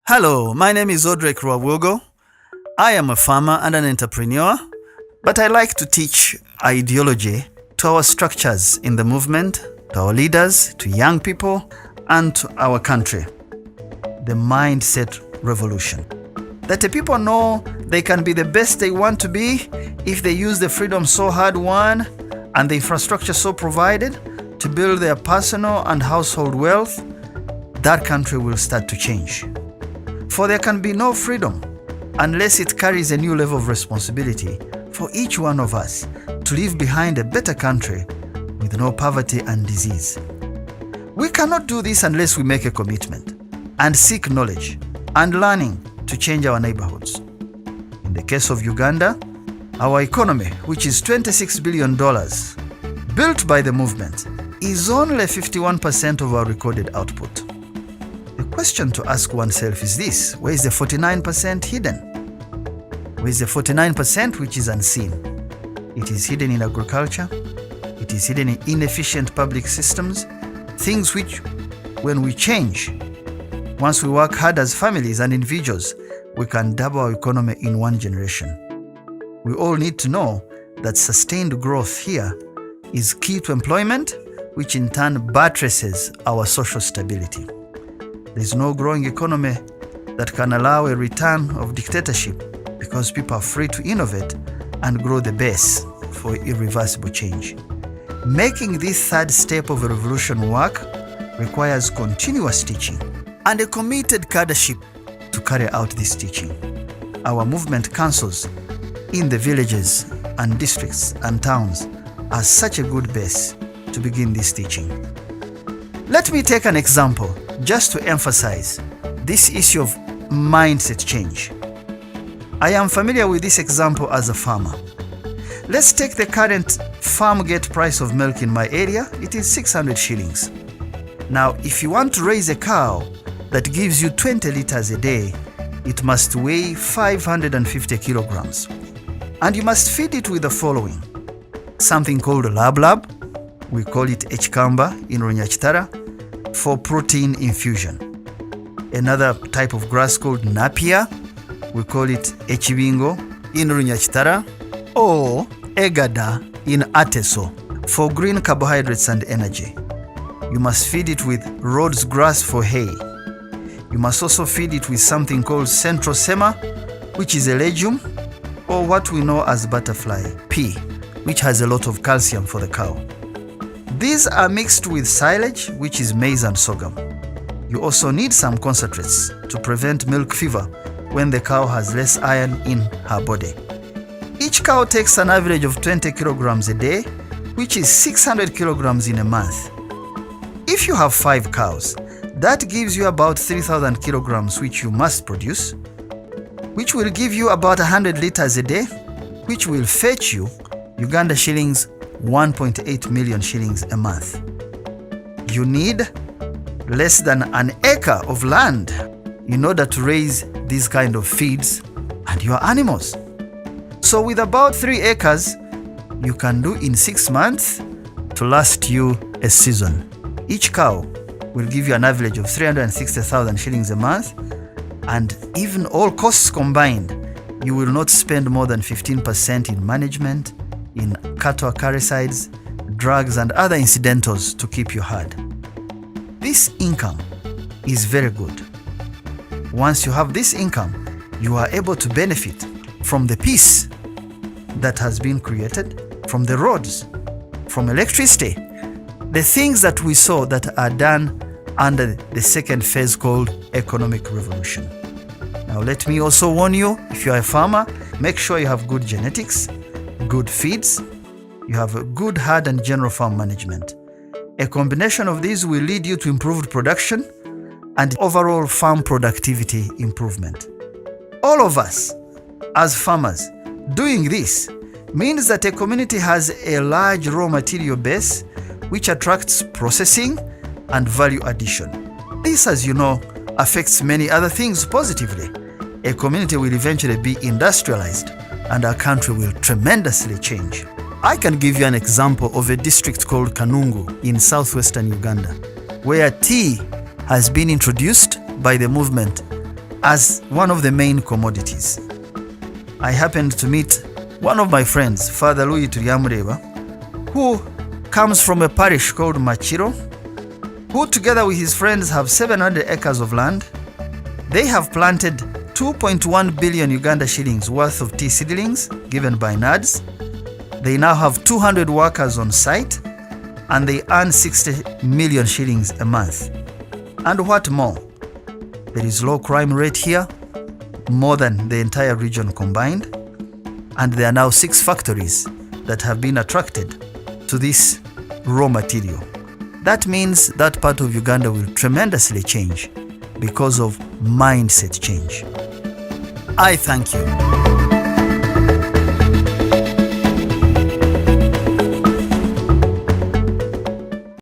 Hello, my name is Audrey Rwabugo. I am a farmer and an entrepreneur, but I like to teach ideology to our structures in the movement, to our leaders, to young people, and to our country. The mindset revolution. That the people know they can be the best they want to be if they use the freedom so hard won and the infrastructure so provided to build their personal and household wealth. That country will start to change. For there can be no freedom unless it carries a new level of responsibility for each one of us to leave behind a better country with no poverty and disease. We cannot do this unless we make a commitment and seek knowledge and learning to change our neighborhoods. In the case of Uganda, our economy, which is $26 billion, built by the movement, is only 51% of our recorded output. The question to ask oneself is this: where is the 49% hidden? Where is the 49% which is unseen? It is hidden in agriculture. It is hidden in inefficient public systems, things which, when we change, once we work hard as families and individuals, we can double our economy in one generation. We all need to know that sustained growth here is key to employment, which in turn buttresses our social stability. There is no growing economy that can allow a return of dictatorship because people are free to innovate and grow the base for irreversible change. Making this third step of a revolution work requires continuous teaching and a committed cadreship to carry out this teaching. Our movement councils in the villages and districts and towns are such a good base to begin this teaching. Let me take an example just to emphasize this issue of mindset change. I am familiar with this example as a farmer. Let's take the current farm gate price of milk in my area. It is 600 shillings. Now, if you want to raise a cow that gives you 20 liters a day, it must weigh 550 kilograms. And you must feed it with the following: something called lab, we call it echikamba in Runyakitara, for protein infusion. Another type of grass called napier, we call it echibingo in Runyakitara, or egada in Ateso, for green carbohydrates and energy. You must feed it with Rhodes grass for hay. You must also feed it with something called central sema, which is a legume, or what we know as butterfly pea, which has a lot of calcium for the cow. These are mixed with silage, which is maize and sorghum. You also need some concentrates to prevent milk fever when the cow has less iron in her body. Each cow takes an average of 20 kilograms a day, which is 600 kilograms in a month. If you have 5 cows, that gives you about 3,000 kilograms which you must produce, which will give you about 100 liters a day, which will fetch you Uganda shillings 1.8 million shillings a month. You need less than an acre of land in order to raise these kind of feeds and your animals. So with about 3 acres, you can do in 6 months to last you a season. Each cow will give you an average of 360,000 shillings a month, and even all costs combined, you will not spend more than 15% in management, in cattle acaricides, drugs and other incidentals to keep you hard. This income is very good. Once you have this income, you are able to benefit from the peace that has been created, from the roads, from electricity, the things that we saw that are done under the second phase called economic revolution. Now let me also warn you, if you are a farmer, make sure you have good genetics, good feeds, you have a good herd and general farm management. A combination of these will lead you to improved production and overall farm productivity improvement. All of us, as farmers, doing this means that a community has a large raw material base which attracts processing and value addition. This, as you know, affects many other things positively. A community will eventually be industrialized and our country will tremendously change. I can give you an example of a district called Kanungu in southwestern Uganda, where tea has been introduced by the movement as one of the main commodities. I happened to meet one of my friends, Father Louis Turyamureba, who comes from a parish called Machiro, who together with his friends have 700 acres of land. They have planted 2.1 billion Uganda shillings worth of tea seedlings given by NADS. They now have 200 workers on site and they earn 60 million shillings a month. And what more? There is low crime rate here, more than the entire region combined, and there are now 6 factories that have been attracted to this raw material. That means that part of Uganda will tremendously change because of mindset change. I thank you.